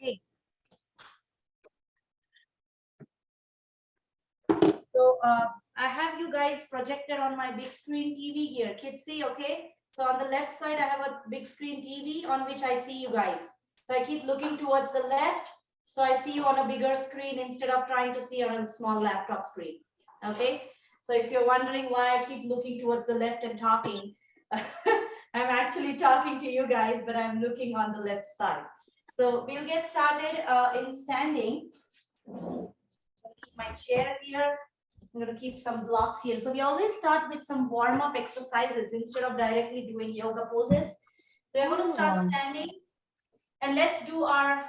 Okay. So I have you guys projected on my big screen TV here. Kids see, okay? So on the left side, I have a big screen TV on which I see you guys. So I keep looking towards the left. So I see you on a bigger screen instead of trying to see on a small laptop screen. Okay. So if you're wondering why I keep looking towards the left and talking, I'm actually talking to you guys, but I'm looking on the left side. So we'll get started in standing. Keep my chair here. I'm going to keep some blocks here. So we always start with some warm-up exercises instead of directly doing yoga poses. So we're going to start standing and let's do our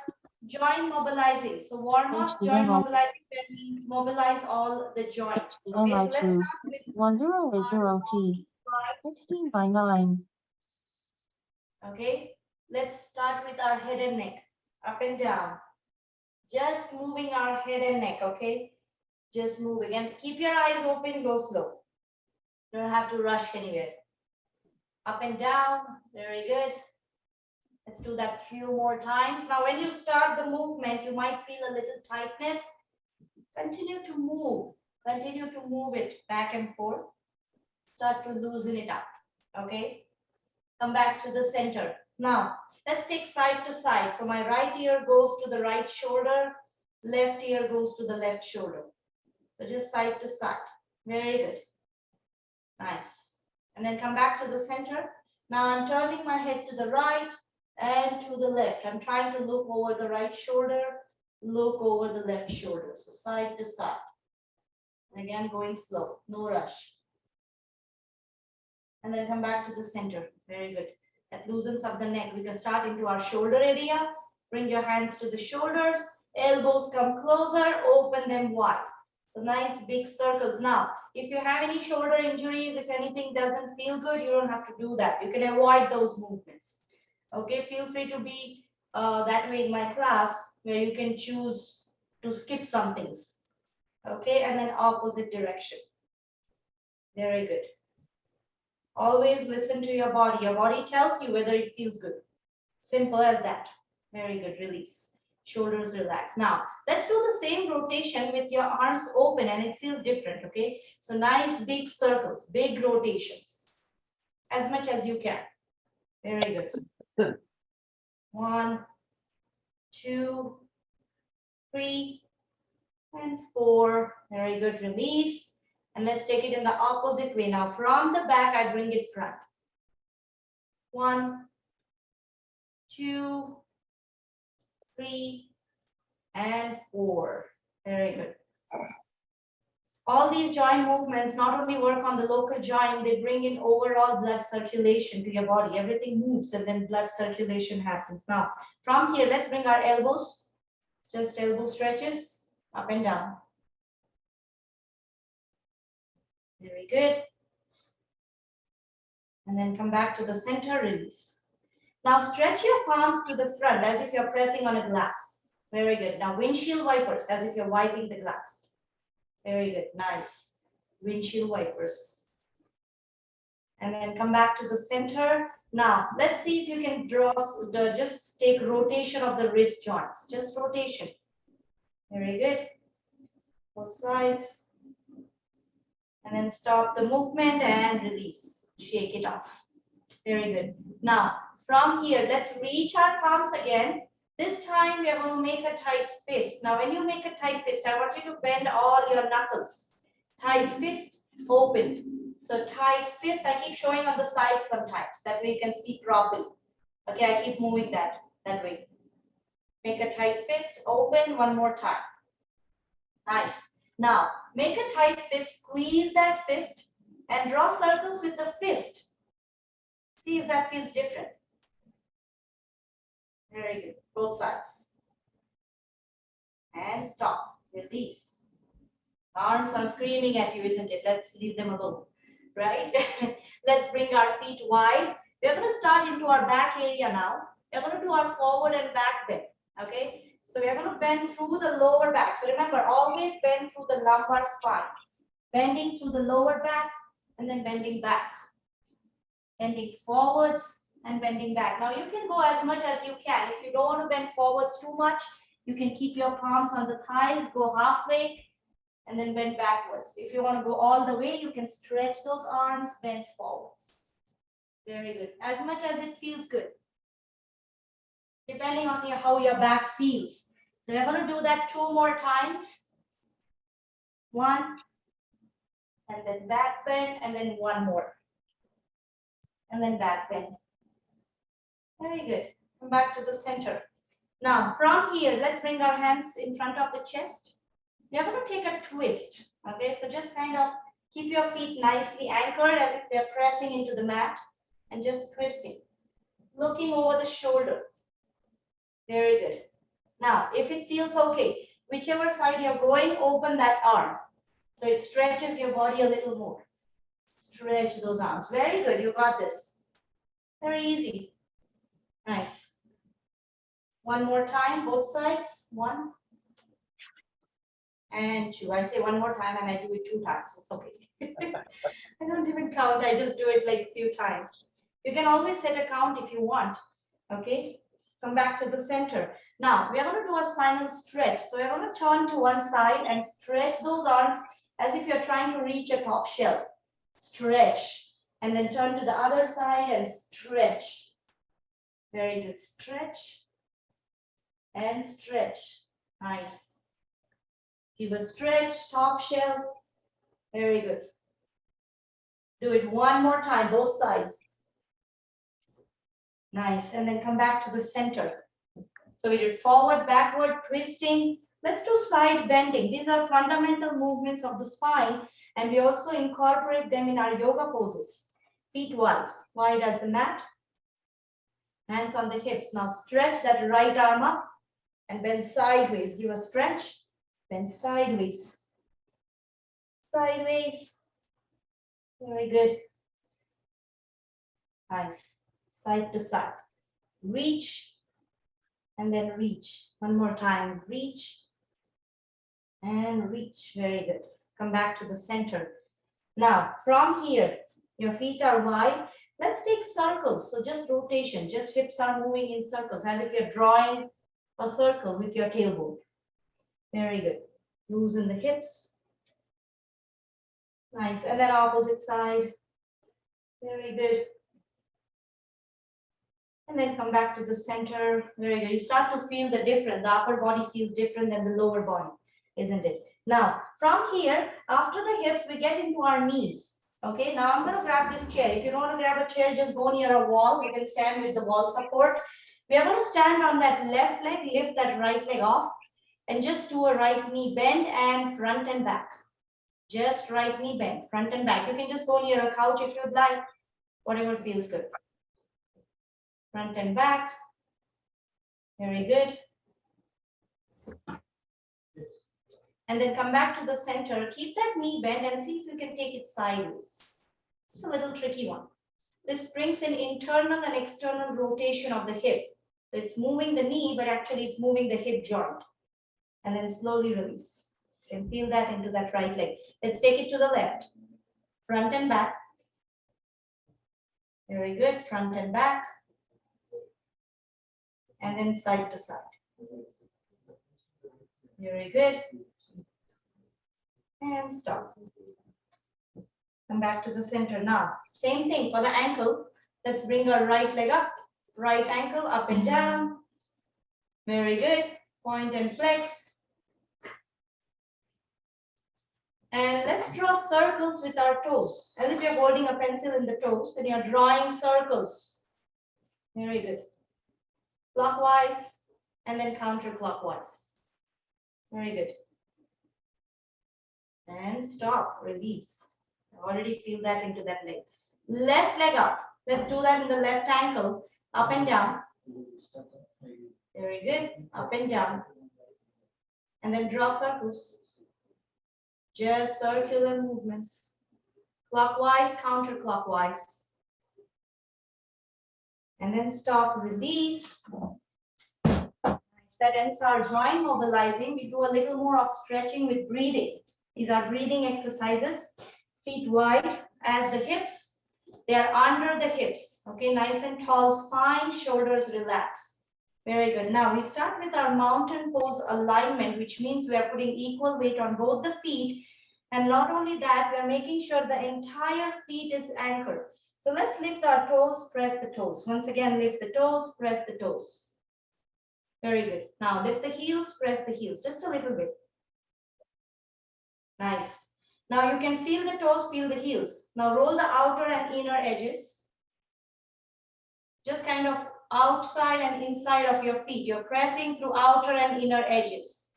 joint mobilizing. So warm-up, joint mobilizing, where we mobilize all the joints. Okay, so let's start with 1080p, 16 by 9. Okay, let's start with our head and neck, up and down. Just moving our head and neck, okay? Just moving and keep your eyes open, go slow. You don't have to rush anywhere. Up and down, very good. Let's do that few more times. Now, when you start the movement, you might feel a little tightness. Continue to move it back and forth. Start to loosen it up, okay? Come back to the center. Now, let's take side to side. So my right ear goes to the right shoulder, left ear goes to the left shoulder. So just side to side. Very good. Nice. And then come back to the center. Now I'm turning my head to the right and to the left. I'm trying to look over the right shoulder, look over the left shoulder. So side to side. And again, going slow, no rush. And then come back to the center. Very good. That loosens up the neck. We can start into our shoulder area. Bring your hands to the shoulders. Elbows come closer. Open them wide. So nice big circles. Now, if you have any shoulder injuries, if anything doesn't feel good, you don't have to do that. You can avoid those movements. Okay, feel free to be that way in my class where you can choose to skip some things. Okay, and then opposite direction. Very good. Always listen to your body. Your body tells you whether it feels good. Simple as that. Very good. Release. Shoulders relax. Now, let's do the same rotation with your arms open and it feels different, okay? So nice big circles, big rotations. As much as you can. Very good. 1, 2, 3, and 4. Very good. Release. And let's take it in the opposite way. Now, from the back, I bring it front. 1, 2, 3, and 4. Very good. All these joint movements not only work on the local joint, they bring in overall blood circulation to your body. Everything moves and then blood circulation happens. Now, from here, let's bring our elbows. Just elbow stretches up and down. Very good. And then come back to the center, release. Now stretch your palms to the front as if you're pressing on a glass. Very good. Now windshield wipers as if you're wiping the glass. Very good. Nice. Windshield wipers. And then come back to the center. Now let's see if you can draw, just take rotation of the wrist joints. Just rotation. Very good. Both sides. And then stop the movement and release. Shake it off. Very good. Now, from here, let's reach our palms again. This time, we are going to make a tight fist. Now, when you make a tight fist, I want you to bend all your knuckles. Tight fist, open. So, tight fist, I keep showing on the side sometimes. That way you can see properly. Okay, I keep moving that way. Make a tight fist, open one more time. Nice. Now, make a tight fist, squeeze that fist, and draw circles with the fist. See if that feels different. Very good. Both sides. And stop. Release. Arms are screaming at you, isn't it? Let's leave them alone. Right? Let's bring our feet wide. We're going to start into our back area now. We're going to do our forward and back bend. Okay? So we're going to bend through the lower back. So remember, always bend through the lumbar spine. Bending through the lower back and then bending back. Bending forwards and bending back. Now you can go as much as you can. If you don't want to bend forwards too much, you can keep your palms on the thighs, go halfway, and then bend backwards. If you want to go all the way, you can stretch those arms, bend forwards. Very good. As much as it feels good, depending on how your back feels. So we're going to do that 2 more times. 1, and then back bend, and then 1 more. And then back bend. Very good. Come back to the center. Now, from here, let's bring our hands in front of the chest. We're going to take a twist. Okay, so just kind of keep your feet nicely anchored as if they're pressing into the mat and just twisting. Looking over the shoulder. Very good. Now, if it feels okay, whichever side you're going, open that arm. So it stretches your body a little more. Stretch those arms. Very good. You got this. Very easy. Nice. 1 more time, both sides. 1 and 2. I say 1 more time and I do it 2 times. It's okay. I don't even count. I just do it like a few times. You can always set a count if you want. Okay. Come back to the center. Now, we are going to do a spinal stretch. So we're going to turn to one side and stretch those arms as if you're trying to reach a top shelf. Stretch. And then turn to the other side and stretch. Very good. Stretch and stretch. Nice. Give a stretch, top shelf. Very good. Do it 1 more time, both sides. Nice. And then come back to the center. So we did forward, backward, twisting. Let's do side bending. These are fundamental movements of the spine, and we also incorporate them in our yoga poses. Feet wide as the mat. Hands on the hips. Now stretch that right arm up and bend sideways. Give a stretch. Bend sideways. Sideways. Very good. Nice. Side to side. Reach and then reach. 1 more time. Reach and reach. Very good. Come back to the center. Now, from here, your feet are wide. Let's take circles. So just rotation. Just hips are moving in circles as if you're drawing a circle with your tailbone. Very good. Loosen the hips. Nice. And then opposite side. Very good. And then come back to the center. Very good. You start to feel the difference. The upper body feels different than the lower body, isn't it? Now, from here, after the hips, we get into our knees. Okay, now I'm going to grab this chair. If you don't want to grab a chair, just go near a wall. You can stand with the wall support. We are going to stand on that left leg, lift that right leg off, and just do a right knee bend and front and back. Just right knee bend, front and back. You can just go near a couch if you'd like, whatever feels good. Front and back. Very good. And then come back to the center. Keep that knee bent and see if you can take it sideways. It's a little tricky one. This brings in internal and external rotation of the hip. It's moving the knee, but actually it's moving the hip joint. And then slowly release. You can feel that into that right leg. Let's take it to the left. Front and back. Very good. Front and back. And then side to side. Very good. And stop. Come back to the center. Now, same thing for the ankle. Let's bring our right leg up. Right ankle up and down. Very good. Point and flex. And let's draw circles with our toes. As if you're holding a pencil in the toes, and you're drawing circles. Very good. Clockwise and then counterclockwise. Very good. And stop, release. I already feel that into that leg. Left leg up. Let's do that in the left ankle. Up and down. Very good. Up and down. And then draw circles. Just circular movements. Clockwise, counterclockwise. And then stop, release. That ends our joint mobilizing. We do a little more of stretching with breathing. These are breathing exercises. Feet wide as the hips. They are under the hips. Okay, nice and tall spine, shoulders relax. Very good. Now we start with our mountain pose alignment, which means we are putting equal weight on both the feet. And not only that, we are making sure the entire feet is anchored. So let's lift our toes, press the toes. Once again, lift the toes, press the toes. Very good. Now lift the heels, press the heels, just a little bit. Nice. Now you can feel the toes, feel the heels. Now roll the outer and inner edges. Just kind of outside and inside of your feet. You're pressing through outer and inner edges.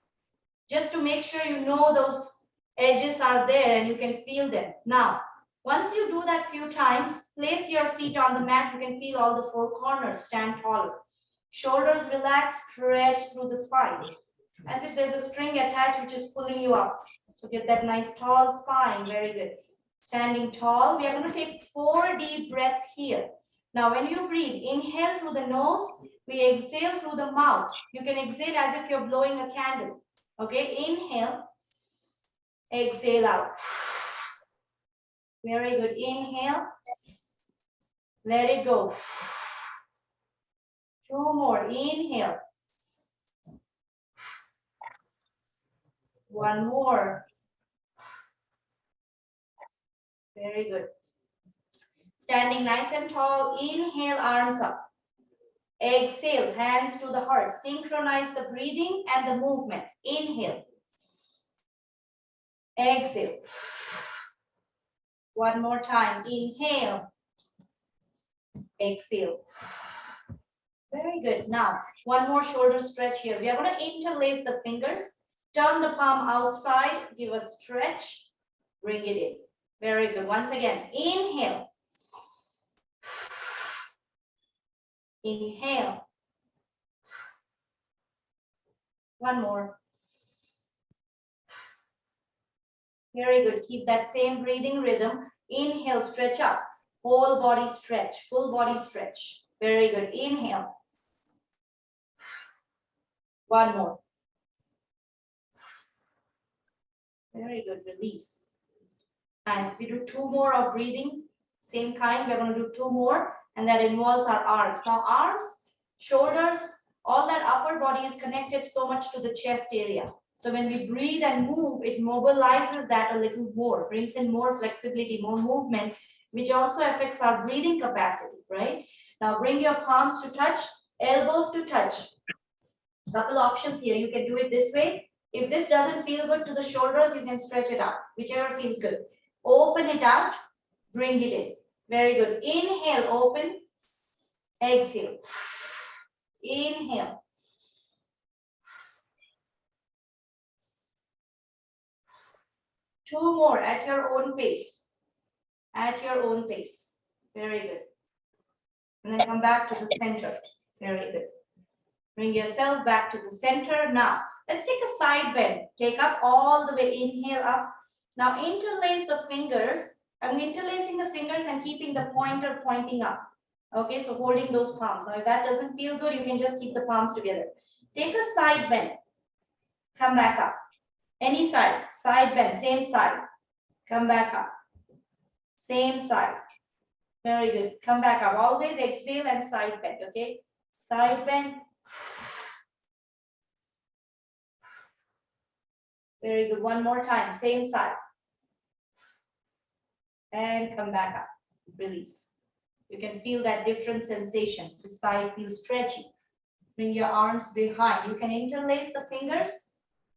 Just to make sure you know those edges are there and you can feel them. Now, once you do that few times, place your feet on the mat. You can feel all the four corners, stand taller. Shoulders relax, stretch through the spine. As if there's a string attached which is pulling you up. So get that nice tall spine, very good. Standing tall, we are going to take 4 deep breaths here. Now when you breathe, inhale through the nose, we exhale through the mouth. You can exhale as if you're blowing a candle. Okay, inhale, exhale out. Very good, inhale, let it go. 2 more, inhale. 1 more. Very good. Standing nice and tall, inhale, arms up. Exhale, hands to the heart. Synchronize the breathing and the movement. Inhale. Exhale. 1 more time. Inhale. Exhale. Very good. Now, 1 more shoulder stretch here. We are going to interlace the fingers. Turn the palm outside. Give a stretch. Bring it in. Very good. Once again, inhale. Inhale. 1 more. Very good. Keep that same breathing rhythm. Inhale, stretch up. Whole body stretch, full body stretch. Very good. Inhale. 1 more. Very good. Release. Nice. We do 2 more of breathing. Same kind. We're going to do 2 more. And that involves our arms. Now arms, shoulders, all that upper body is connected so much to the chest area. So when we breathe and move, it mobilizes that a little more, brings in more flexibility, more movement, which also affects our breathing capacity, right? Now bring your palms to touch, elbows to touch. Couple options here. You can do it this way. If this doesn't feel good to the shoulders, you can stretch it out, whichever feels good. Open it out, bring it in. Very good. Inhale, open. Exhale. Inhale. Two more at your own pace. At your own pace. Very good. And then come back to the center. Very good. Bring yourself back to the center. Now, let's take a side bend. Take up all the way. Inhale up. Now, interlace the fingers. I'm interlacing the fingers and keeping the pointer pointing up. Okay, so holding those palms. Now, if that doesn't feel good, you can just keep the palms together. Take a side bend. Come back up. Any side. Side bend. Same side. Come back up. Same side. Very good. Come back up. Always exhale and side bend. Okay. Side bend. Very good. 1 more time. Same side. And come back up. Release. You can feel that different sensation. The side feels stretchy. Bring your arms behind. You can interlace the fingers.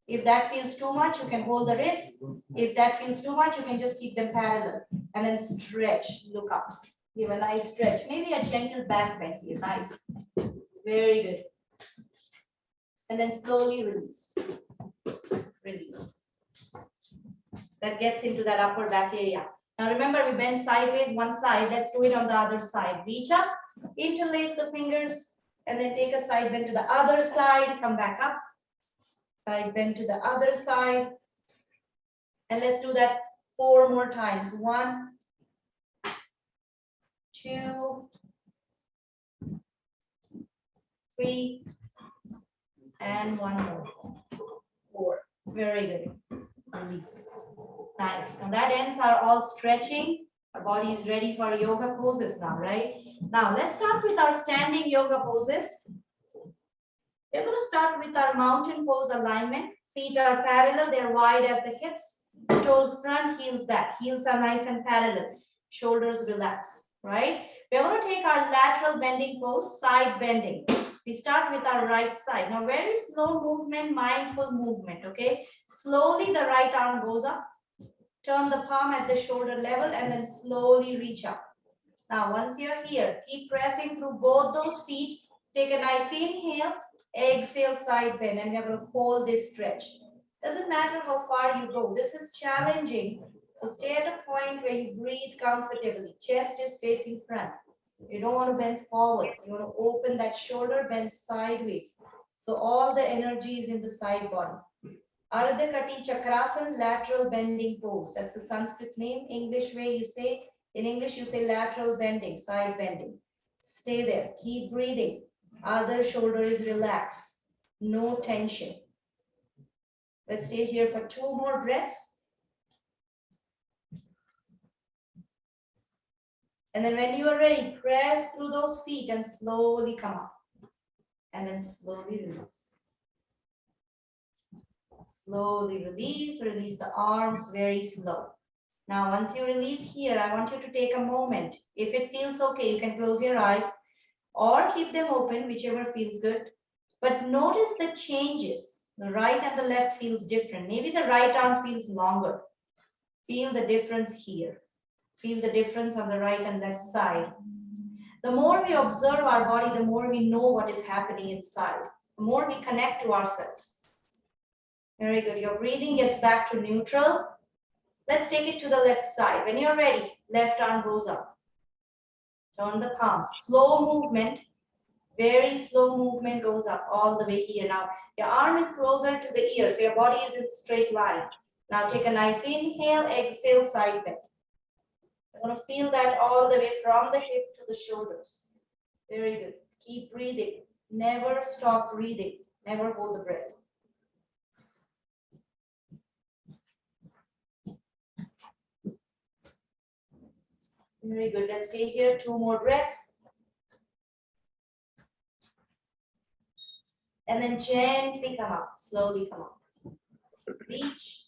If that feels too much, you can hold the wrist. If that feels too much, you can just keep them parallel. And then stretch. Look up. Give a nice stretch. Maybe a gentle back bend here. Nice. Very good. And then slowly release. Release. That gets into that upper back area. Now remember, we bend sideways one side. Let's do it on the other side. Reach up, interlace the fingers, and then take a side bend to the other side. Come back up. Side bend to the other side. And let's do that 4 more times. 1, 2, 3, and 1 more. 4. Very good. Release. Nice. Now that ends our all stretching. Our body is ready for yoga poses now, right? Now let's start with our standing yoga poses. We're going to start with our mountain pose alignment. Feet are parallel, they're wide as the hips. Toes front, heels back. Heels are nice and parallel. Shoulders relax, right? We're going to take our lateral bending pose, side bending. We start with our right side. Now, very slow movement, mindful movement, okay? Slowly, the right arm goes up. Turn the palm at the shoulder level and then slowly reach up. Now, once you're here, keep pressing through both those feet. Take a nice inhale, exhale, side bend, and we're going to fold this stretch. Doesn't matter how far you go. This is challenging. So stay at a point where you breathe comfortably. Chest is facing front. You don't want to bend forwards. You want to open that shoulder, bend sideways. So all the energy is in the side body. Ardha Kati Chakrasana, lateral bending pose. That's the Sanskrit name. English way you say, in English you say lateral bending, side bending. Stay there. Keep breathing. Other shoulder is relaxed. No tension. Let's stay here for 2 more breaths. And then when you are ready, press through those feet and slowly come up. And then slowly release. Slowly release, release the arms very slow. Now, once you release here, I want you to take a moment. If it feels okay, you can close your eyes or keep them open, whichever feels good. But notice the changes. The right and the left feels different. Maybe the right arm feels longer. Feel the difference here. Feel the difference on the right and left side. The more we observe our body, the more we know what is happening inside. The more we connect to ourselves. Very good. Your breathing gets back to neutral. Let's take it to the left side. When you're ready, left arm goes up. Turn the palm. Slow movement. Very slow movement goes up all the way here. Now, your arm is closer to the ear, so your body is in straight line. Now, take a nice inhale, exhale, side bend. You're going to feel that all the way from the hip to the shoulders. Very good. Keep breathing. Never stop breathing. Never hold the breath. Very good. Let's stay here. 2 more breaths. And then gently come up. Slowly come up. Reach.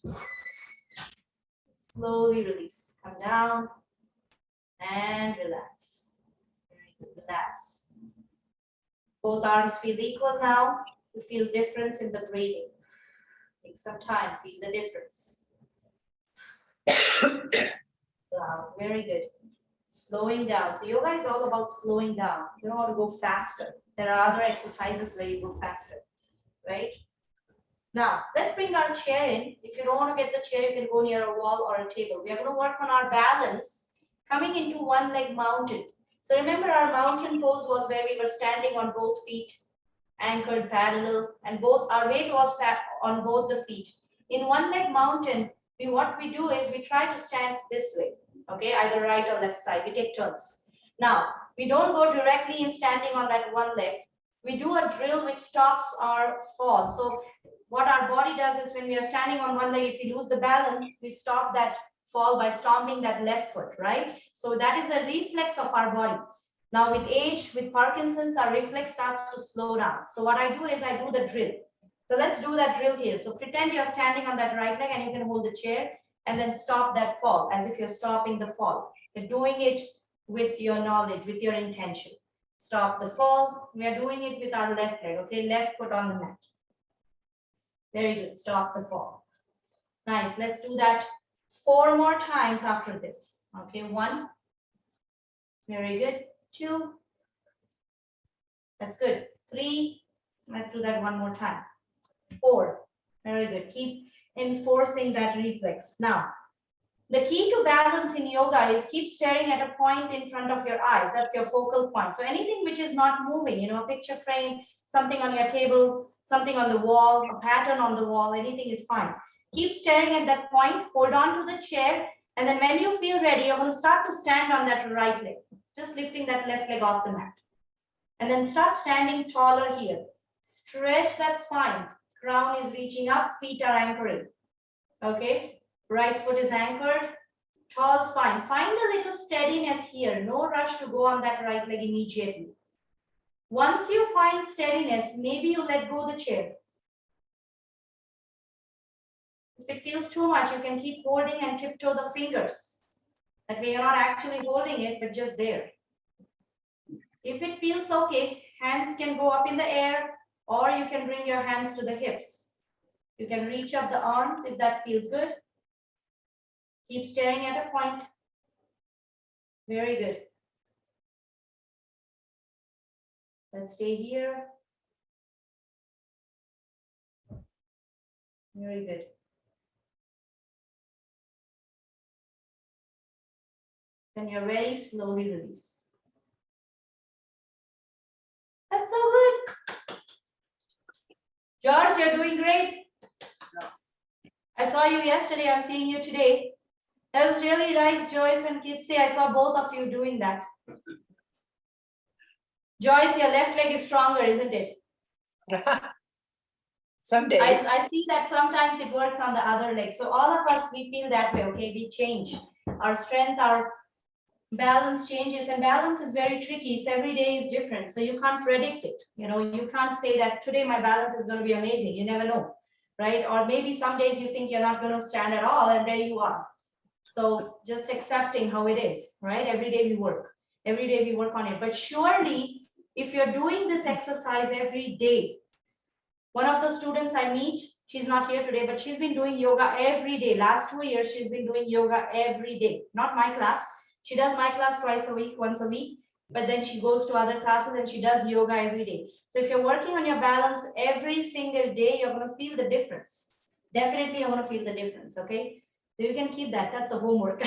Slowly release. Come down. And relax. Very good. Relax. Both arms feel equal now. You feel difference in the breathing. Take some time. Feel the difference. Wow. Very good. Slowing down. So yoga is all about slowing down. You don't want to go faster. There are other exercises where you go faster, right? Now, let's bring our chair in. If you don't want to get the chair, you can go near a wall or a table. We are going to work on our balance, coming into one leg mountain. So remember, our mountain pose was where we were standing on both feet, anchored parallel, and both our weight was on both the feet. In one leg mountain, what we do is we try to stand this way. Okay, either right or left side. We take turns. Now, we don't go directly in standing on that one leg. We do a drill which stops our fall. So what our body does is when we are standing on one leg, if we lose the balance, we stop that fall by stomping that left foot, right? So that is a reflex of our body. Now with age, with Parkinson's, our reflex starts to slow down. So what I do is I do the drill. So let's do that drill here. So pretend you're standing on that right leg and you can hold the chair and then stop that fall as if you're stopping the fall. You're doing it with your knowledge, with your intention. Stop the fall. We are doing it with our left leg, okay? Left foot on the mat. Very good. Stop the fall. Nice. Let's do that 4 more times after this. Okay, 1. Very good. 2. That's good. 3. Let's do that 1 more time. 4. Very good. Keep enforcing that reflex. Now, the key to balance in yoga is keep staring at a point in front of your eyes. That's your focal point. So anything which is not moving, you know, a picture frame, something on your table, something on the wall, a pattern on the wall, anything is fine. Keep staring at that point, hold on to the chair, and then when you feel ready, you're going to start to stand on that right leg, just lifting that left leg off the mat. And then start standing taller here. Stretch that spine. Crown is reaching up, feet are anchoring. Okay, right foot is anchored. Tall spine. Find a little steadiness here. No rush to go on that right leg immediately. Once you find steadiness, maybe you let go the chair. If it feels too much, you can keep holding and tiptoe the fingers. That way you're not actually holding it, but just there. If it feels okay, hands can go up in the air, or you can bring your hands to the hips. You can reach up the arms if that feels good. Keep staring at a point. Very good. Let's stay here. Very good. When you're ready, slowly release. That's so good. George, you're doing great. I saw you yesterday. I'm seeing you today. That was really nice, Joyce and Kitsi. I saw both of you doing that. Joyce, your left leg is stronger, isn't it? Some days. I see that sometimes it works on the other leg. So all of us, we feel that way, okay? We change. Our strength, our balance changes, and balance is very tricky. It's every day is different. So you can't predict it. You know, you can't say that today my balance is going to be amazing. You never know, right? Or maybe some days you think you're not going to stand at all, and there you are. So just accepting how it is, right? Every day we work. Every day we work on it. But surely, if you're doing this exercise every day, one of the students I meet, she's not here today, but she's been doing yoga every day. Last 2 years, she's been doing yoga every day. Not my class. She does my class twice a week, once a week, but then she goes to other classes and she does yoga every day. So if you're working on your balance every single day, you're going to feel the difference. Definitely, you're going to feel the difference, okay? So you can keep that. That's a homework.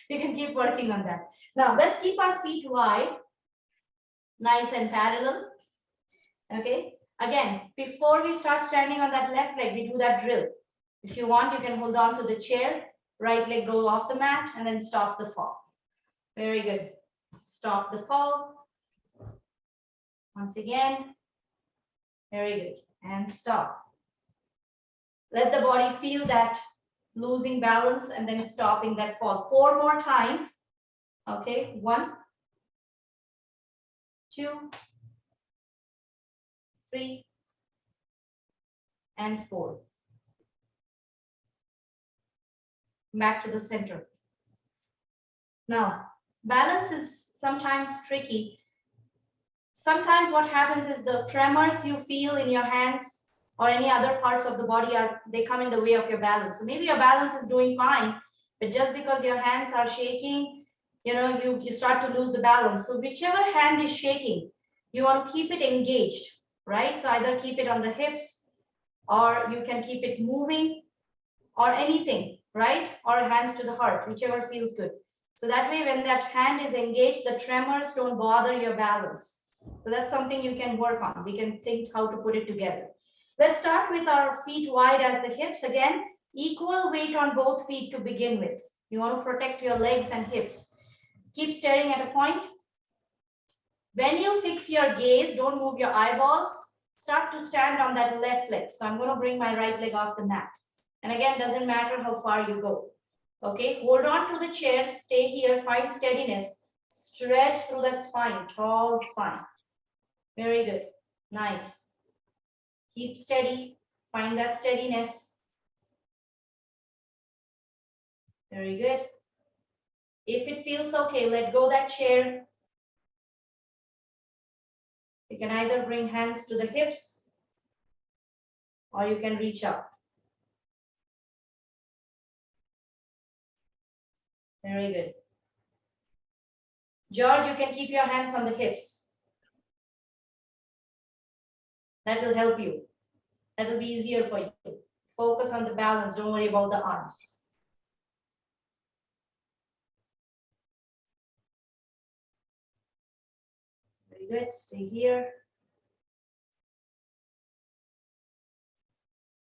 You can keep working on that. Now, let's keep our feet wide, nice and parallel, okay? Again, before we start standing on that left leg, we do that drill. If you want, you can hold on to the chair, right leg go off the mat, and then stop the fall. Very good. Stop the fall. Once again. Very good. And stop. Let the body feel that losing balance and then stopping that fall. 4 more times. Okay, 1, 2, 3, and 4. Back to the center. Now, balance is sometimes tricky. Sometimes what happens is the tremors you feel in your hands or any other parts of the body they come in the way of your balance. So maybe your balance is doing fine, but just because your hands are shaking, you know, you start to lose the balance. So whichever hand is shaking, you want to keep it engaged, right? So either keep it on the hips, or you can keep it moving, or anything, right? Or hands to the heart, whichever feels good. So that way, when that hand is engaged, the tremors don't bother your balance. So that's something you can work on. We can think how to put it together. Let's start with our feet wide as the hips. Again, equal weight on both feet to begin with. You want to protect your legs and hips. Keep staring at a point. When you fix your gaze, don't move your eyeballs. Start to stand on that left leg. So I'm going to bring my right leg off the mat. And again, doesn't matter how far you go. Okay, hold on to the chair, stay here, find steadiness. Stretch through that spine, tall spine. Very good, nice. Keep steady, find that steadiness. Very good. If it feels okay, let go that chair. You can either bring hands to the hips or you can reach up. Very good. George, you can keep your hands on the hips. That will help you. That will be easier for you. Focus on the balance. Don't worry about the arms. Very good. Stay here.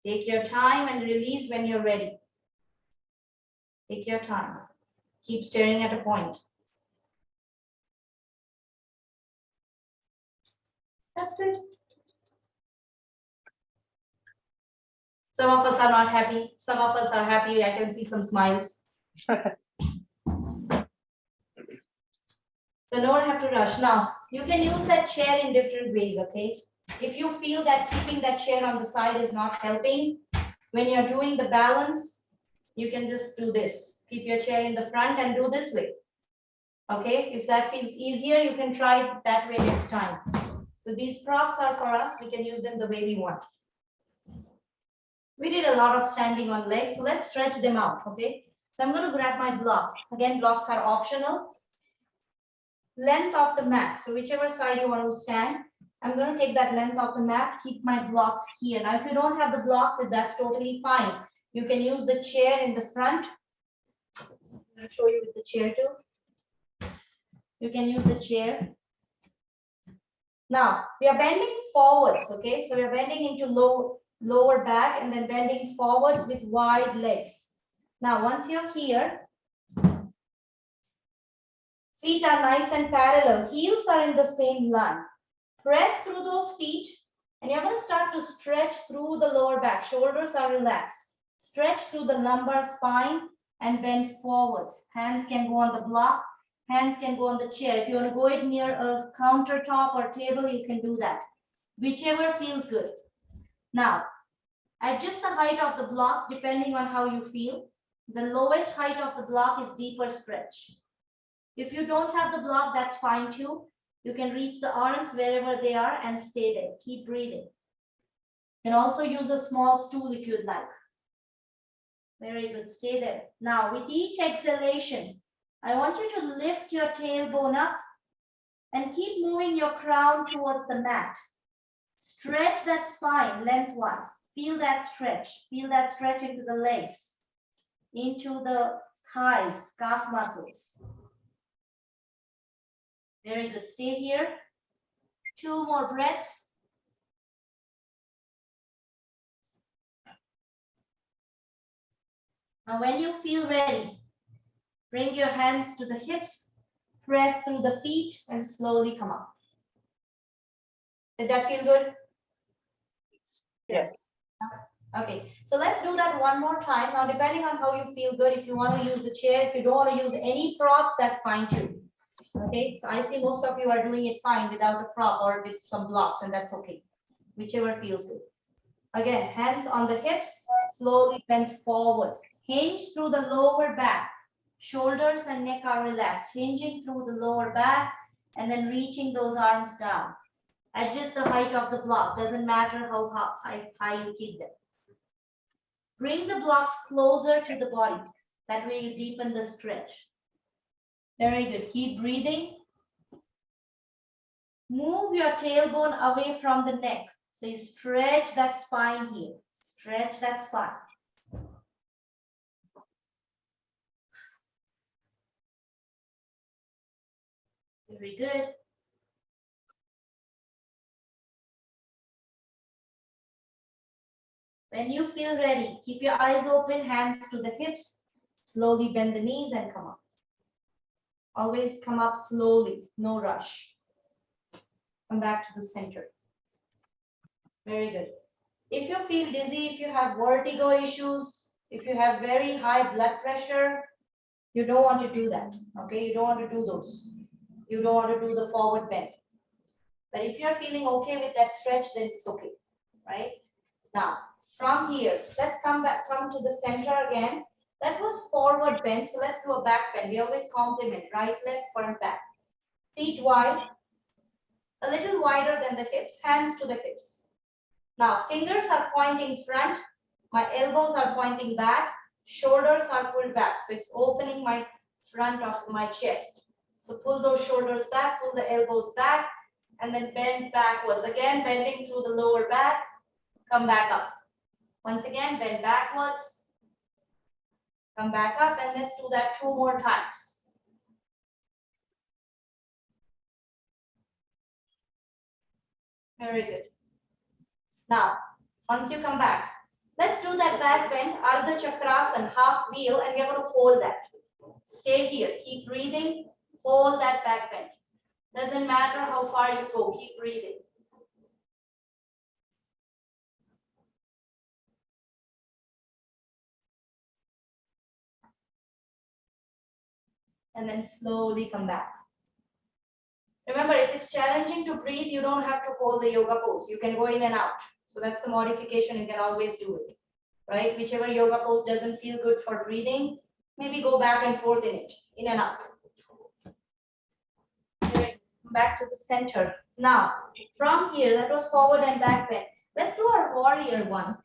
Take your time and release when you're ready. Take your time. Keep staring at a point. That's good. Some of us are not happy. Some of us are happy. I can see some smiles. So don't have to rush. Now, you can use that chair in different ways, okay? If you feel that keeping that chair on the side is not helping, when you're doing the balance, you can just do this. Keep your chair in the front and do this way. Okay, if that feels easier, you can try it that way next time. So these props are for us. We can use them the way we want. We did a lot of standing on legs, so let's stretch them out, okay? So I'm going to grab my blocks. Again, blocks are optional. Length of the mat, so whichever side you want to stand, I'm going to take that length of the mat, keep my blocks here. Now, if you don't have the blocks, that's totally fine. You can use the chair in the front. I'm going to show you with the chair too. You can use the chair. Now, we are bending forwards, okay? So we are bending into lower back and then bending forwards with wide legs. Now, once you're here, feet are nice and parallel. Heels are in the same line. Press through those feet and you're going to start to stretch through the lower back. Shoulders are relaxed. Stretch through the lumbar spine and bend forwards. Hands can go on the block. Hands can go on the chair. If you want to go it near a countertop or table, you can do that. Whichever feels good. Now, adjust the height of the blocks depending on how you feel. The lowest height of the block is deeper stretch. If you don't have the block, that's fine too. You can reach the arms wherever they are and stay there. Keep breathing. You can also use a small stool if you'd like. Very good. Stay there. Now, with each exhalation, I want you to lift your tailbone up and keep moving your crown towards the mat. Stretch that spine lengthwise. Feel that stretch. Feel that stretch into the legs, into the thighs, calf muscles. Very good. Stay here. 2 more breaths. Now, when you feel ready, bring your hands to the hips, press through the feet, and slowly come up. Did that feel good? Yeah. Okay, so let's do that one more time. Now, depending on how you feel good, if you want to use the chair, if you don't want to use any props, that's fine too. Okay, so I see most of you are doing it fine without a prop or with some blocks, and that's okay. Whichever feels good. Again, hands on the hips, slowly bend forwards. Hinge through the lower back. Shoulders and neck are relaxed. Hinging through the lower back and then reaching those arms down. Adjust the height of the block. Doesn't matter how high you keep them. Bring the blocks closer to the body. That way you deepen the stretch. Very good. Keep breathing. Move your tailbone away from the neck. So you stretch that spine here. Stretch that spine. Very good. When you feel ready, keep your eyes open, hands to the hips. Slowly bend the knees and come up. Always come up slowly, no rush. Come back to the center. Very good. If you feel dizzy, if you have vertigo issues, if you have very high blood pressure, you don't want to do that, okay? You don't want to do those. You don't want to do the forward bend. But if you're feeling okay with that stretch, then it's okay, right? Now, from here, let's come to the center again. That was forward bend, so let's do a back bend. We always complement, right, left, front, back. Feet wide, a little wider than the hips, hands to the hips. Now, fingers are pointing front, my elbows are pointing back, shoulders are pulled back. So it's opening my front of my chest. So pull those shoulders back, pull the elbows back, and then bend backwards. Again, bending through the lower back, come back up. Once again, bend backwards, come back up, and let's do that 2 more times. Very good. Now, once you come back, let's do that back bend, Ardha Chakrasana, half wheel, and we're going to hold that. Stay here, keep breathing, hold that back bend. Doesn't matter how far you go, keep breathing. and then slowly come back. Remember, if it's challenging to breathe, you don't have to hold the yoga pose. You can go in and out. So that's the modification. You can always do it, right? Whichever yoga pose doesn't feel good for breathing, maybe go back and forth in it, in and out. Back to the center. Now, from here, that was forward and back bend. Let's do our warrior one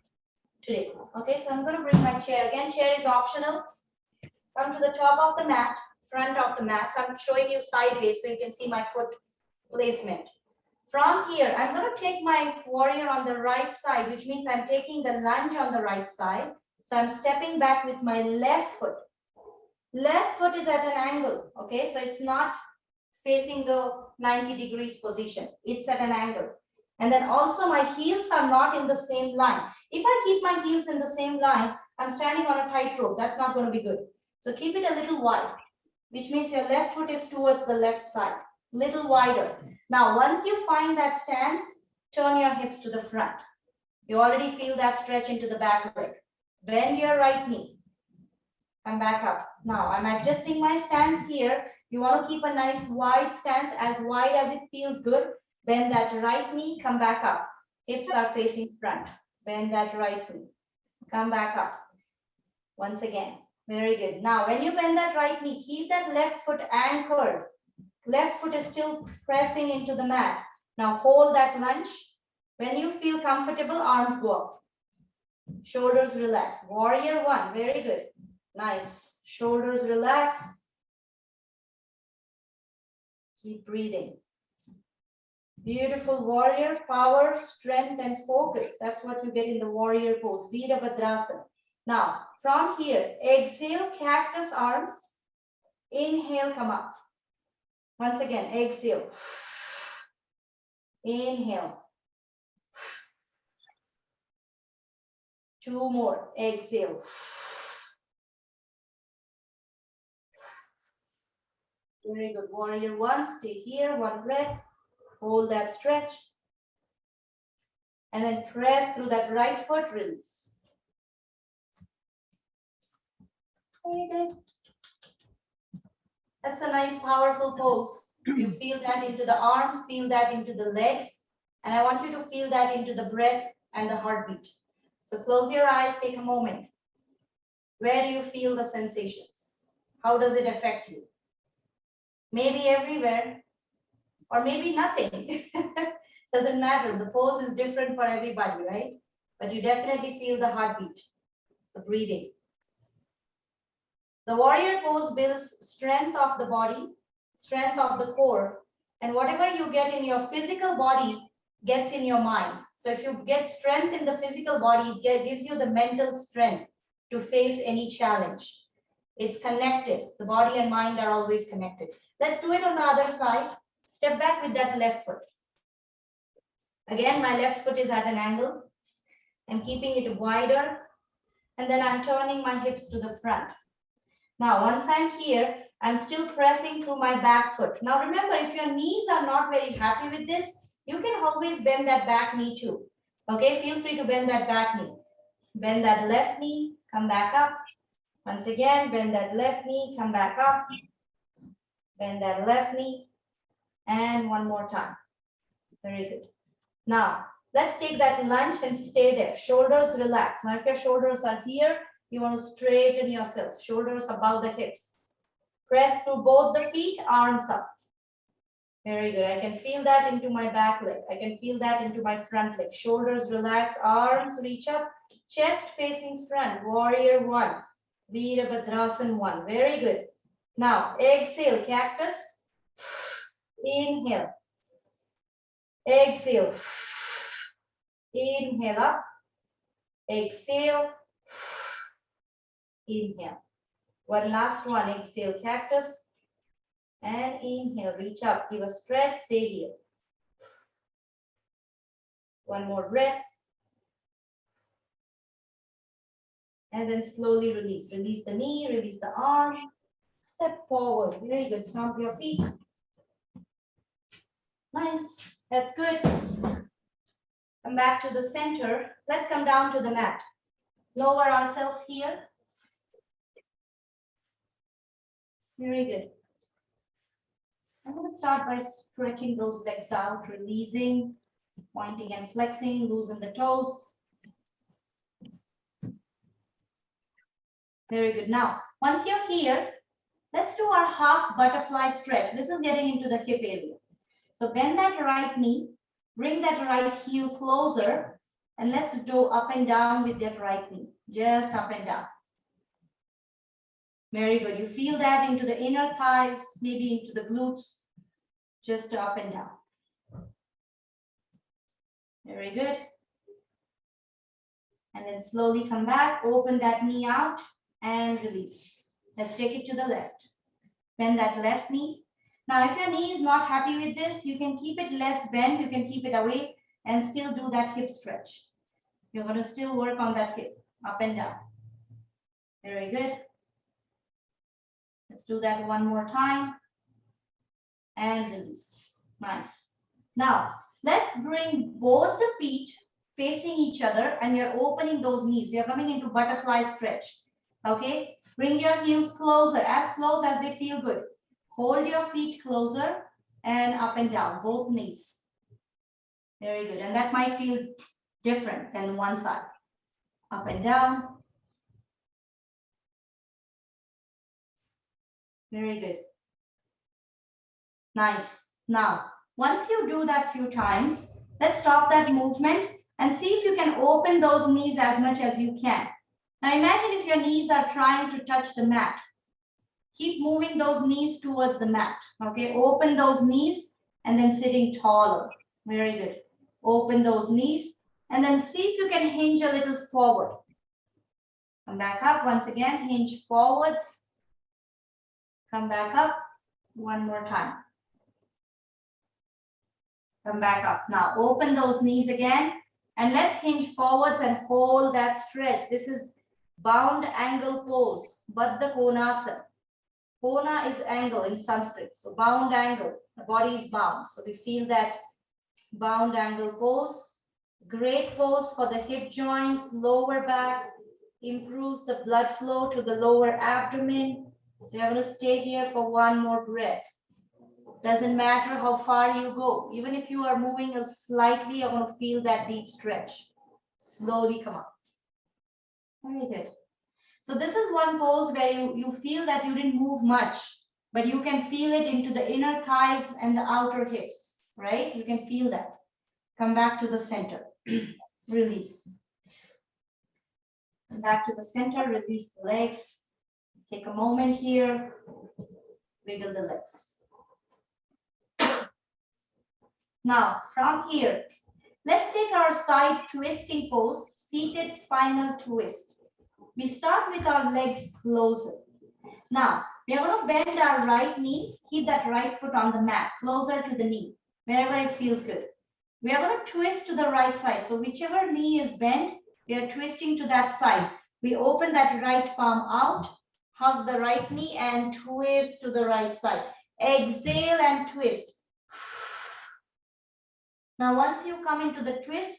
today. Okay, so I'm going to bring my chair. Again, chair is optional. Come to the top of the mat, front of the mat. So I'm showing you sideways so you can see my foot placement. From here, I'm going to take my warrior on the right side, which means I'm taking the lunge on the right side. So I'm stepping back with my left foot. Left foot is at an angle, okay? So it's not facing the 90 degrees position. It's at an angle. And then also my heels are not in the same line. If I keep my heels in the same line, I'm standing on a tightrope. That's not going to be good. So keep it a little wide, which means your left foot is towards the left side, little wider. Now, once you find that stance, turn your hips to the front. You already feel that stretch into the back leg. Bend your right knee. Come back up. Now, I'm adjusting my stance here. You want to keep a nice wide stance, as wide as it feels good. Bend that right knee, come back up. Hips are facing front. Bend that right knee. Come back up. Once again. Very good. Now, when you bend that right knee, keep that left foot anchored. Left foot is still pressing into the mat. Now, hold that lunge. When you feel comfortable, arms go up. Shoulders relax. Warrior one. Very good. Nice. Shoulders relax. Keep breathing. Beautiful warrior, power, strength, and focus. That's what you get in the warrior pose, Virabhadrasana. Now, from here, exhale, cactus arms. Inhale, come up. Once again, exhale. Inhale. 2 more. Exhale. Very good. Warrior one, stay here, 1 breath. Hold that stretch. And then press through that right foot, release. Very good. That's a nice, powerful pose. You feel that into the arms, feel that into the legs. And I want you to feel that into the breath and the heartbeat. So close your eyes, take a moment. Where do you feel the sensations? How does it affect you? Maybe everywhere, or maybe nothing. Doesn't matter. The pose is different for everybody, right? But you definitely feel the heartbeat, the breathing. The warrior pose builds strength of the body, strength of the core, and whatever you get in your physical body gets in your mind. So if you get strength in the physical body, it gives you the mental strength to face any challenge. It's connected. The body and mind are always connected. Let's do it on the other side. Step back with that left foot. Again, my left foot is at an angle. I'm keeping it wider. And then I'm turning my hips to the front. Now, once I'm here, I'm still pressing through my back foot. Now, remember, if your knees are not very happy with this, you can always bend that back knee too. Okay, feel free to bend that back knee. Bend that left knee, come back up. Once again, bend that left knee, come back up. Bend that left knee. And one more time. Very good. Now, let's take that lunge and stay there. Shoulders relax. Now, if your shoulders are here, you want to straighten yourself. Shoulders above the hips. Press through both the feet, arms up. Very good. I can feel that into my back leg. I can feel that into my front leg. Shoulders relax, arms reach up, chest facing front. Warrior one. Virabhadrasana one. Very good. Now, exhale, cactus. Inhale. Exhale. Inhale up. Exhale. Inhale. One last one. Exhale, cactus. And inhale. Reach up. Give a stretch. Stay here. One more breath. And then slowly release. Release the knee. Release the arm. Step forward. Very good. Stomp your feet. Nice. That's good. Come back to the center. Let's come down to the mat. Lower ourselves here. Very good. I'm going to start by stretching those legs out, releasing, pointing and flexing, loosen the toes. Very good. Now, once you're here, let's do our half butterfly stretch. This is getting into the hip area. So bend that right knee, bring that right heel closer, and let's go up and down with that right knee. Just up and down. Very good. You feel that into the inner thighs, maybe into the glutes, just up and down. Very good. And then slowly come back, open that knee out and release. Let's take it to the left. Bend that left knee. Now, if your knee is not happy with this, you can keep it less bent, you can keep it away and still do that hip stretch. You're going to still work on that hip, up and down. Very good. Let's do that one more time and release. Nice. Now, let's bring both the feet facing each other and you're opening those knees. We are coming into butterfly stretch. Okay, bring your heels closer, as close as they feel good. Hold your feet closer and up and down, both knees. Very good. And that might feel different than one side. Up and down. Very good. Nice. Now, once you do that few times, let's stop that movement and see if you can open those knees as much as you can. Now imagine if your knees are trying to touch the mat. Keep moving those knees towards the mat. Okay, open those knees and then sitting taller. Very good. Open those knees and then see if you can hinge a little forward. Come back up once again, hinge forwards. Come back up one more time. Come back up. Now open those knees again and let's hinge forwards and hold that stretch. This is bound angle pose, Baddha Konasana. Kona is angle in Sanskrit, so bound angle, the body is bound. So we feel that bound angle pose. Great pose for the hip joints, lower back, improves the blood flow to the lower abdomen. So you're going to stay here for one more breath. Doesn't matter how far you go. Even if you are moving slightly, you're going to feel that deep stretch. Slowly come up. Very good. So this is one pose where you feel that you didn't move much, but you can feel it into the inner thighs and the outer hips, right? You can feel that. Come back to the center. Release. Come back to the center, release the legs. Take a moment here. Wiggle the legs. Now, from here, let's take our side twisting pose, seated spinal twist. We start with our legs closer. Now, we are going to bend our right knee, keep that right foot on the mat, closer to the knee, wherever it feels good. We are going to twist to the right side. So whichever knee is bent, we are twisting to that side. We open that right palm out, hug the right knee and twist to the right side. Exhale and twist. Now, once you come into the twist,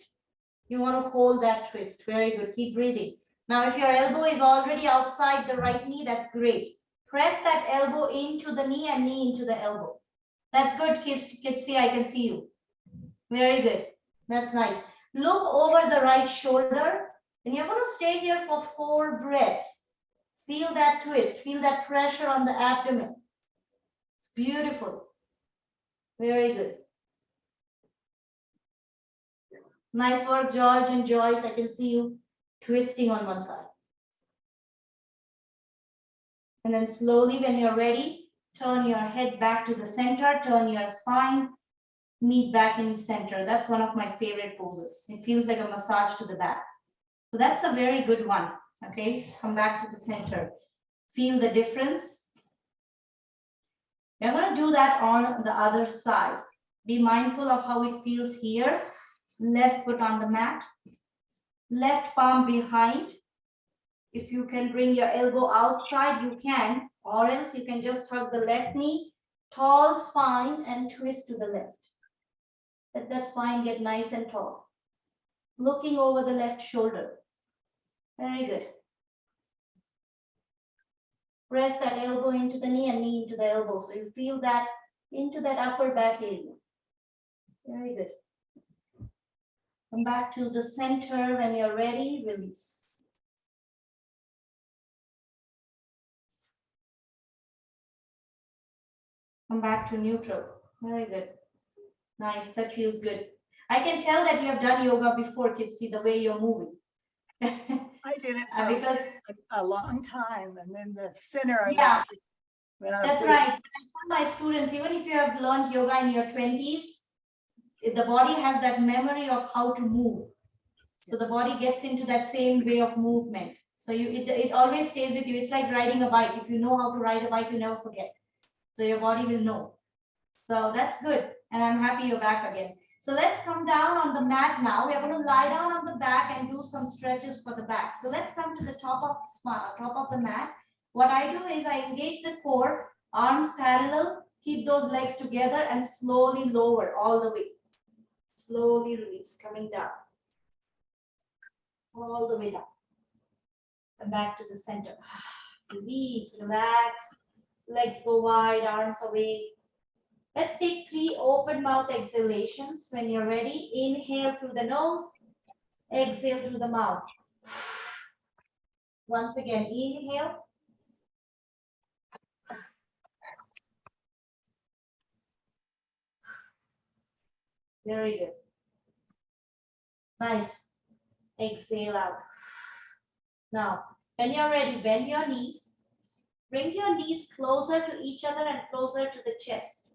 you want to hold that twist. Very good. Keep breathing. Now, if your elbow is already outside the right knee, that's great. Press that elbow into the knee and knee into the elbow. That's good, Kitsi. I can see you. Very good. That's nice. Look over the right shoulder. And you're going to stay here for 4 breaths. Feel that twist. Feel that pressure on the abdomen. It's beautiful. Very good. Nice work, George and Joyce. I can see you twisting on one side. And then slowly, when you're ready, turn your head back to the center, turn your spine, meet back in center. That's one of my favorite poses. It feels like a massage to the back. So that's a very good one. Okay, come back to the center. Feel the difference. We're going to do that on the other side. Be mindful of how it feels here. Left foot on the mat. Left palm behind. If you can bring your elbow outside, you can, or else you can just hug the left knee, tall spine, and twist to the left. Let that spine get nice and tall. Looking over the left shoulder. Very good. Press that elbow into the knee and knee into the elbow. So you feel that into that upper back area. Very good. Come back to the center when you're ready, release. Come back to neutral. Very good. Nice, that feels good. I can tell that you have done yoga before, kids, see the way you're moving. I did it for Because a long time, and then the center of yeah, it went out of that's weight. right. I tell my students, even if you have learned yoga in your 20s, the body has that memory of how to move. So the body gets into that same way of movement. So it always stays with you. It's like riding a bike. If you know how to ride a bike, you never forget. So your body will know. So that's good. And I'm happy you're back again. So let's come down on the mat now. We are going to lie down on the back and do some stretches for the back. So let's come to the top of the mat. What I do is I engage the core, arms parallel, keep those legs together and slowly lower all the way. Slowly release, coming down. All the way down. Come back to the center. Release, relax. Legs go wide, arms away. Let's take 3 open mouth exhalations. When you're ready, inhale through the nose, exhale through the mouth. Once again, inhale. Very good. Nice. Exhale out. Now, when you're ready, bend your knees. Bring your knees closer to each other and closer to the chest.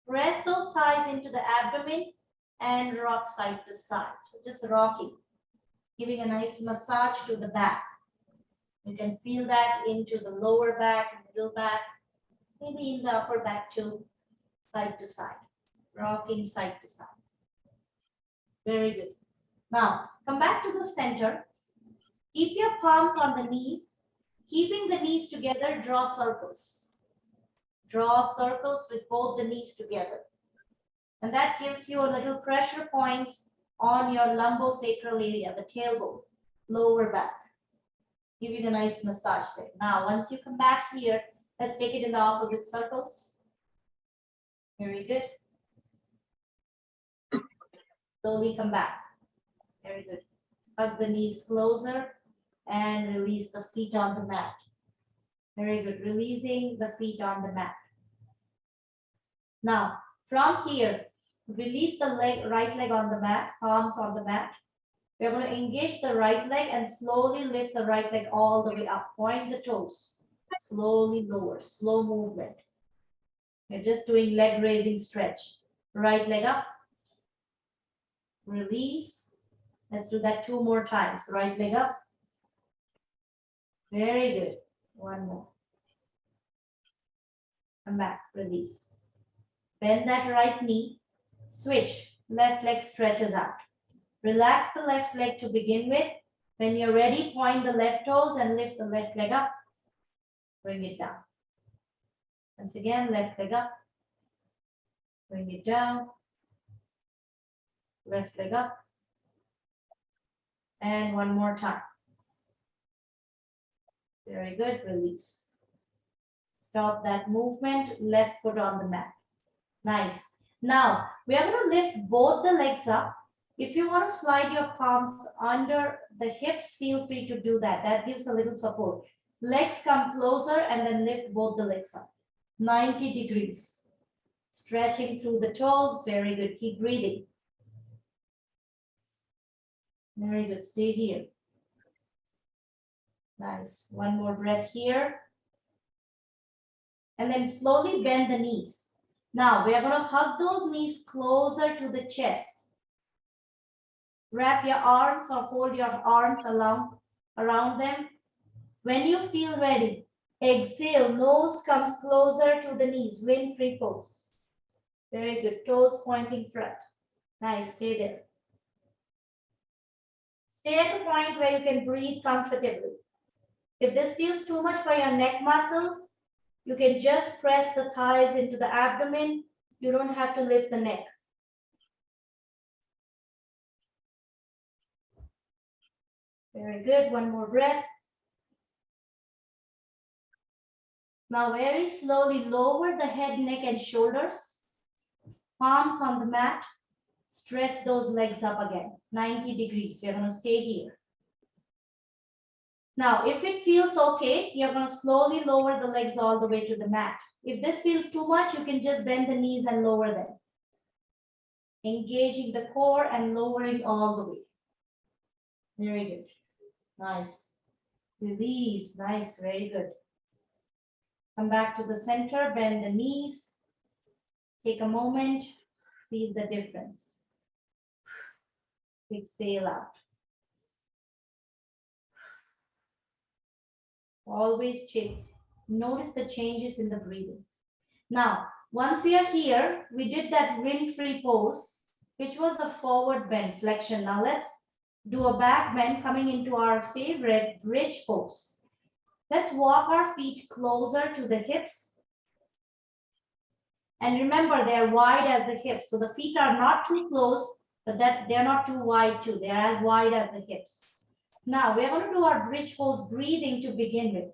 Press those thighs into the abdomen and rock side to side. So just rocking, giving a nice massage to the back. You can feel that into the lower back, middle back, maybe in the upper back too, side to side, rocking side to side. Very good. Now, come back to the center. Keep your palms on the knees. Keeping the knees together, draw circles. Draw circles with both the knees together. And that gives you a little pressure points on your lumbosacral area, the tailbone, lower back. Giving a nice massage there. Now, once you come back here, let's take it in the opposite circles. Very good. Slowly come back. Very good. Hug the knees closer and release the feet on the mat. Very good. Releasing the feet on the mat. Now, from here, release the right leg on the mat, palms on the mat. We're going to engage the right leg and slowly lift the right leg all the way up. Point the toes. Slowly lower, slow movement. You're just doing leg raising stretch. Right leg up. Release. Let's do that 2 more times. Right leg up. Very good. 1 more. Come back. Release. Bend that right knee. Switch. Left leg stretches out. Relax the left leg to begin with. When you're ready, point the left toes and lift the left leg up. Bring it down. Once again, left leg up. Bring it down. Left leg up. And 1 more time. Very good. Release. Stop that movement. Left foot on the mat. Nice. Now, we are going to lift both the legs up. If you want to slide your palms under the hips, feel free to do that. That gives a little support. Legs come closer and then lift both the legs up. 90 degrees. Stretching through the toes. Very good. Keep breathing. Very good. Stay here. Nice. 1 more breath here. And then slowly bend the knees. Now, we are going to hug those knees closer to the chest. Wrap your arms or fold your arms around them. When you feel ready, exhale, nose comes closer to the knees, wind-free pose. Very good, toes pointing front. Nice, stay there. Stay at a point where you can breathe comfortably. If this feels too much for your neck muscles, you can just press the thighs into the abdomen. You don't have to lift the neck. Very good. 1 more breath. Now very slowly lower the head, neck, and shoulders. Palms on the mat. Stretch those legs up again, 90 degrees. We're going to stay here. Now, if it feels okay, you're going to slowly lower the legs all the way to the mat. If this feels too much, you can just bend the knees and lower them. Engaging the core and lowering all the way. Very good. Nice. Release. Nice. Very good. Come back to the center, bend the knees. Take a moment, feel the difference. Exhale out. Always notice the changes in the breathing. Now, once we are here, we did that wind-free pose, which was a forward bend flexion. Now let's do a back bend coming into our favorite bridge pose. Let's walk our feet closer to the hips. And remember, they're wide as the hips. So the feet are not too close, but they're not too wide too. They're as wide as the hips. Now we're going to do our bridge pose breathing to begin with.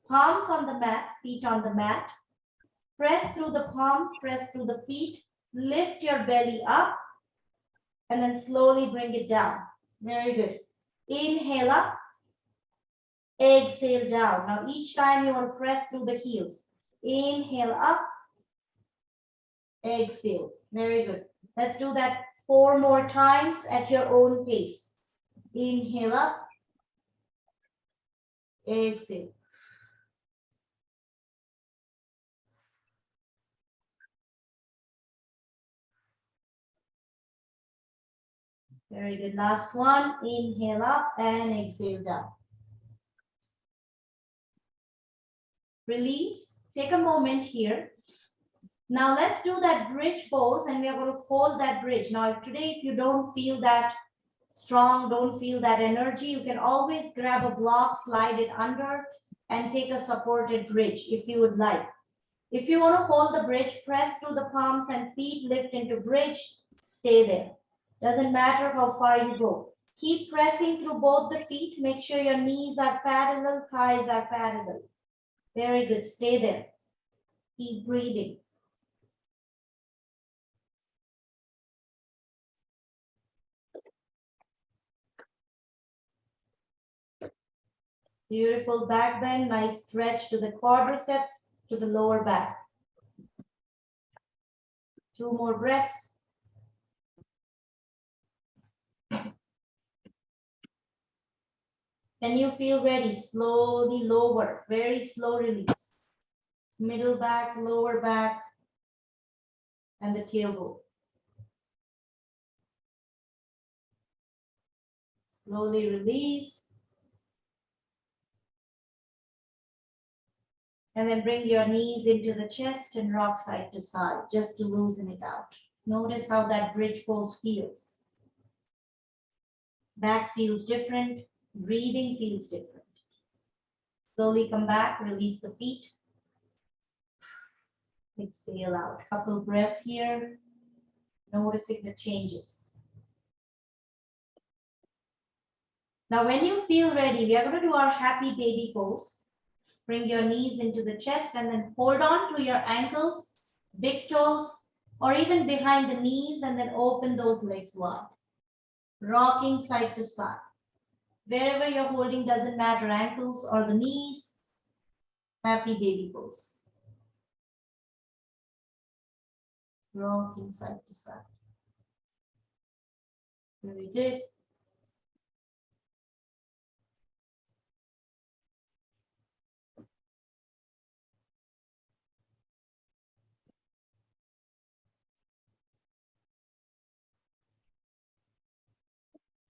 Palms on the mat, feet on the mat. Press through the palms, press through the feet. Lift your belly up and then slowly bring it down. Very good. Inhale up. Exhale down. Now each time you want to press through the heels. Inhale up. Exhale. Very good. Let's do that 4 more times at your own pace. Inhale up. Exhale. Very good. Last one. Inhale up and exhale down. Release. Take a moment here. Now let's do that bridge pose and we are going to hold that bridge. Now if you don't feel that strong, don't feel that energy, you can always grab a block, slide it under and take a supported bridge if you would like. If you want to hold the bridge, press through the palms and feet lift into bridge, stay there. Doesn't matter how far you go. Keep pressing through both the feet. Make sure your knees are parallel, thighs are parallel. Very good. Stay there. Keep breathing. Beautiful back bend. Nice stretch to the quadriceps, to the lower back. 2 more breaths. Can you feel ready? Slowly lower, very slow release. Middle back, lower back, and the tailbone. Slowly release. And then bring your knees into the chest and rock side to side, just to loosen it out. Notice how that bridge pose feels. Back feels different. Breathing feels different. Slowly come back, release the feet. Exhale out. Couple breaths here. Noticing the changes. Now, when you feel ready, we are going to do our happy baby pose. Bring your knees into the chest and then hold on to your ankles, big toes, or even behind the knees and then open those legs wide. Rocking side to side. Wherever you're holding, doesn't matter, ankles or the knees. Happy baby pose. Rocking side to side. Very good.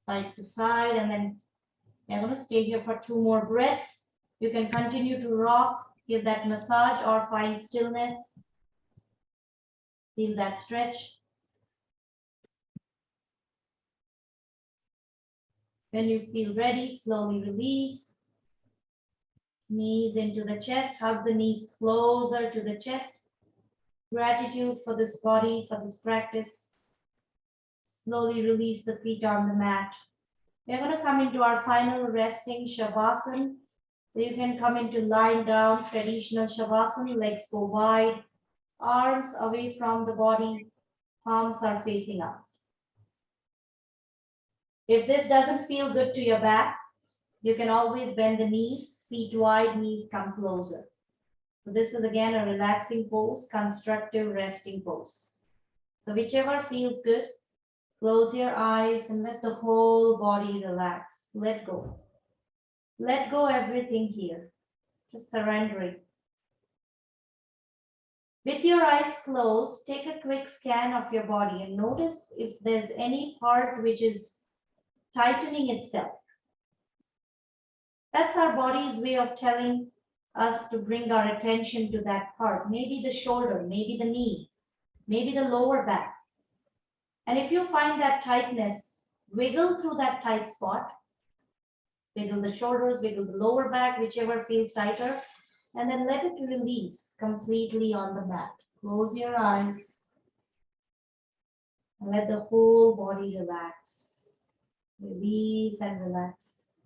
Side to side, and then I'm going to stay here for 2 more breaths. You can continue to rock, give that massage, or find stillness. Feel that stretch. When you feel ready, slowly release. Knees into the chest, hug the knees closer to the chest. Gratitude for this body, for this practice. Slowly release the feet on the mat. We're going to come into our final resting Shavasana. So you can come into lying down, traditional Shavasana, legs go wide, arms away from the body, palms are facing up. If this doesn't feel good to your back, you can always bend the knees, feet wide, knees come closer. So this is again a relaxing pose, constructive resting pose. So whichever feels good, close your eyes and let the whole body relax. Let go. Let go everything here. Just surrendering. With your eyes closed, take a quick scan of your body and notice if there's any part which is tightening itself. That's our body's way of telling us to bring our attention to that part. Maybe the shoulder, maybe the knee, maybe the lower back. And if you find that tightness, wiggle through that tight spot. Wiggle the shoulders, wiggle the lower back, whichever feels tighter, and then let it release completely on the mat. Close your eyes and let the whole body relax. Release and relax.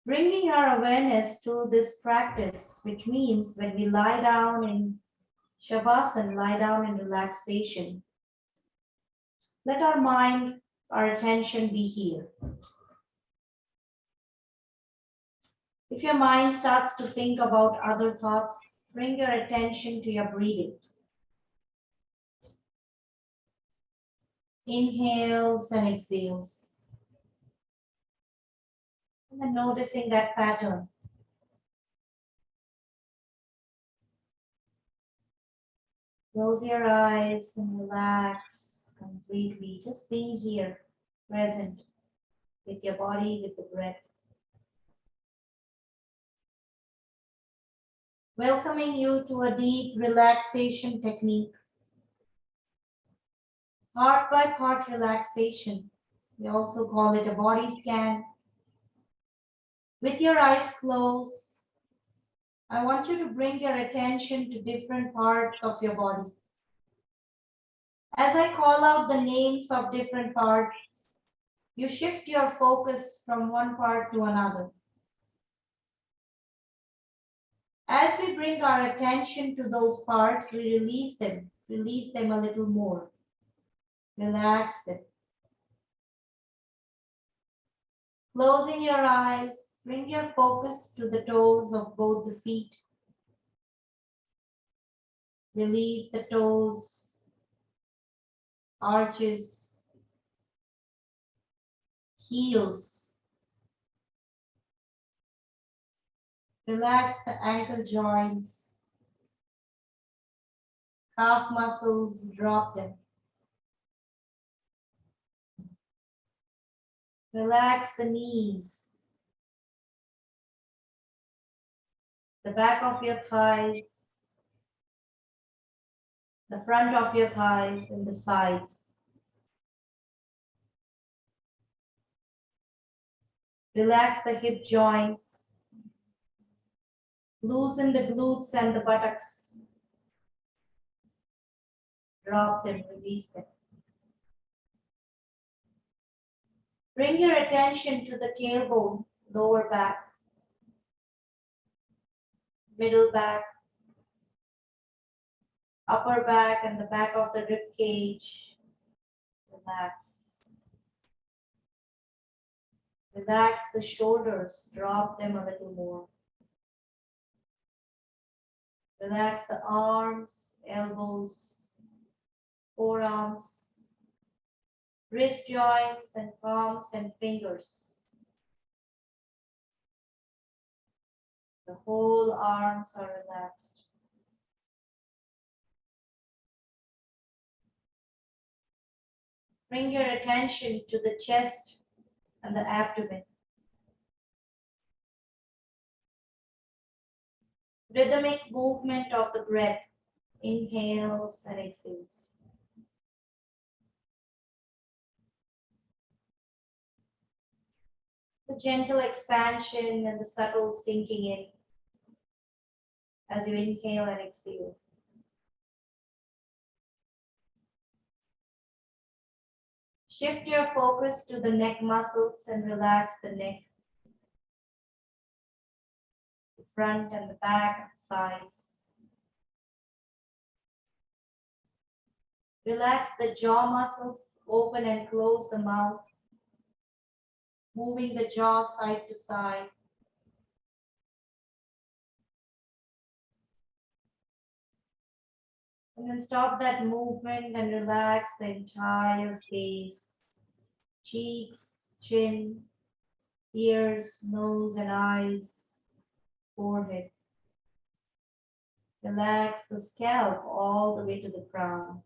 Bringing our awareness to this practice, which means when we lie down in Shavasana, lie down in relaxation, let our mind, our attention be here. If your mind starts to think about other thoughts, bring your attention to your breathing. Inhales and exhales. And then noticing that pattern. Close your eyes and relax completely. Just being here, present with your body, with the breath. Welcoming you to a deep relaxation technique. Heart by heart relaxation. We also call it a body scan. With your eyes closed, I want you to bring your attention to different parts of your body. As I call out the names of different parts, you shift your focus from one part to another. As we bring our attention to those parts, we release them a little more. Relax them. Closing your eyes, bring your focus to the toes of both the feet. Release the toes, arches, heels. Relax the ankle joints, calf muscles, drop them. Relax the knees, the back of your thighs, the front of your thighs and the sides. Relax the hip joints. Loosen the glutes and the buttocks. Drop them, release them. Bring your attention to the tailbone, lower back, middle back, upper back and the back of the rib cage. Relax. Relax the shoulders, drop them a little more. Relax the arms, elbows, forearms, wrist joints and palms and fingers. The whole arms are relaxed. Bring your attention to the chest and the abdomen. Rhythmic movement of the breath, inhales and exhales. The gentle expansion and the subtle sinking in as you inhale and exhale. Shift your focus to the neck muscles and relax the neck. front and the back and the sides. Relax the jaw muscles, open and close the mouth, moving the jaw side to side. And then stop that movement and relax the entire face, cheeks, chin, ears, nose and eyes, forehead. Relax the scalp all the way to the crown.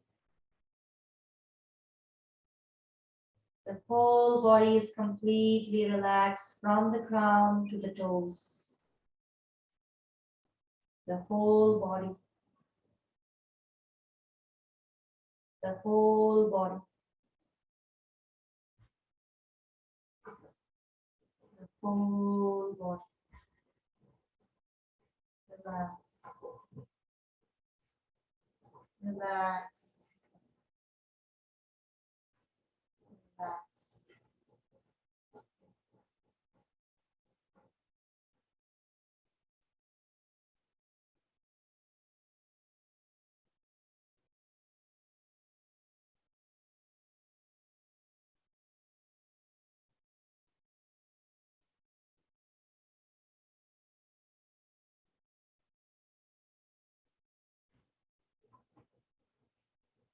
The whole body is completely relaxed from the crown to the toes. The whole body. The whole body. The whole body. Relax. Relax. Relax.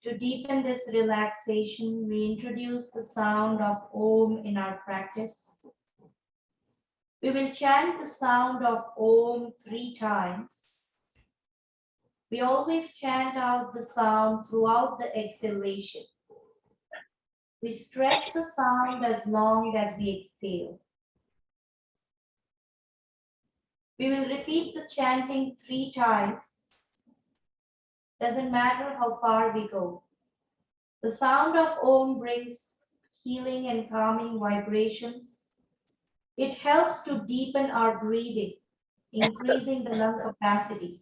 To deepen this relaxation, we introduce the sound of Om in our practice. We will chant the sound of Om 3 times. We always chant out the sound throughout the exhalation. We stretch the sound as long as we exhale. We will repeat the chanting 3 times. Doesn't matter how far we go. The sound of Om brings healing and calming vibrations. It helps to deepen our breathing, increasing the lung capacity.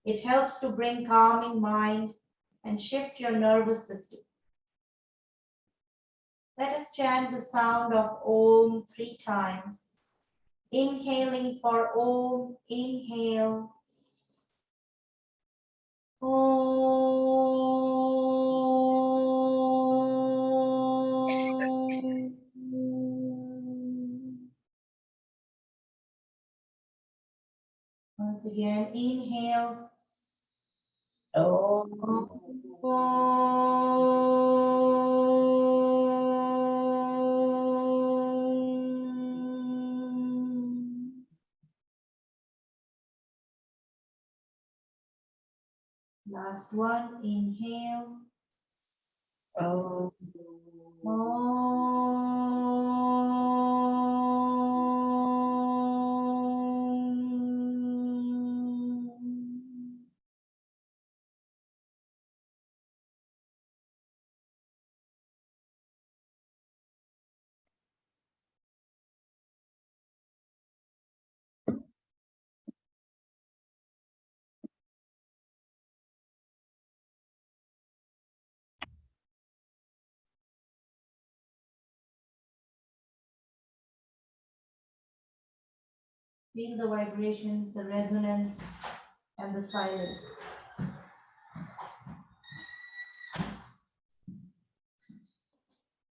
It helps to bring calming mind and shift your nervous system. Let us chant the sound of Om 3 times. Inhaling for Om, inhale. Om. Once again, inhale. Last one, inhale. Om. Feel the vibrations, the resonance, and the silence.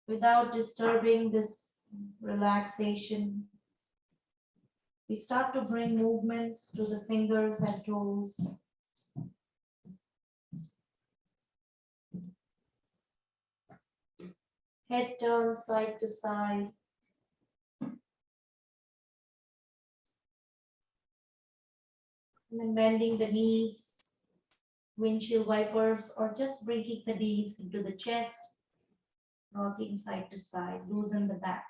Without disturbing this relaxation, we start to bring movements to the fingers and toes. Head turns side to side. And then bending the knees, windshield wipers, or just bringing the knees into the chest, rocking side to side, loosen the back.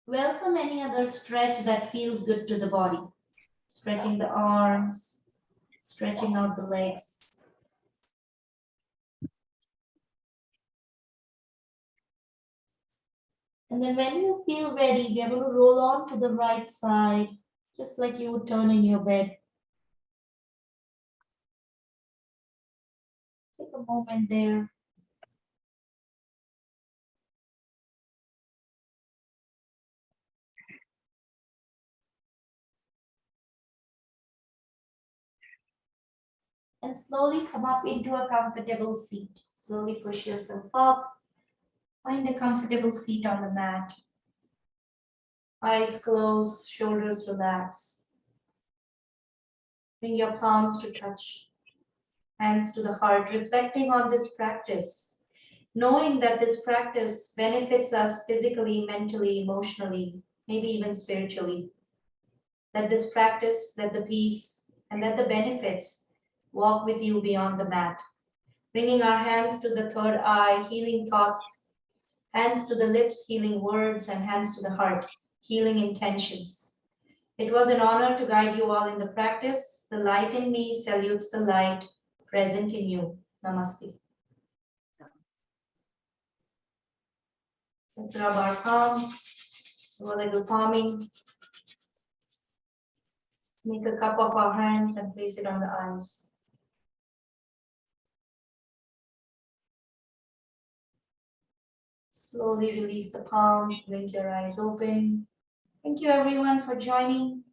Welcome any other stretch that feels good to the body. Stretching the arms, stretching out the legs. And then when you feel ready, we are going to roll on to the right side, just like you would turn in your bed. Take a moment there. And slowly come up into a comfortable seat. Slowly push yourself up. Find a comfortable seat on the mat. Eyes closed, shoulders relaxed. Bring your palms to touch, hands to the heart, reflecting on this practice, knowing that this practice benefits us physically, mentally, emotionally, maybe even spiritually. Let this practice, let the peace, and let the benefits walk with you beyond the mat. Bringing our hands to the third eye, healing thoughts, hands to the lips, healing words, and hands to the heart, healing intentions. It was an honor to guide you all in the practice. The light in me salutes the light present in you. Namaste. Let's rub our palms, do a little palming. Make a cup of our hands and place it on the eyes. Slowly release the palms, blink your eyes open. Thank you everyone for joining.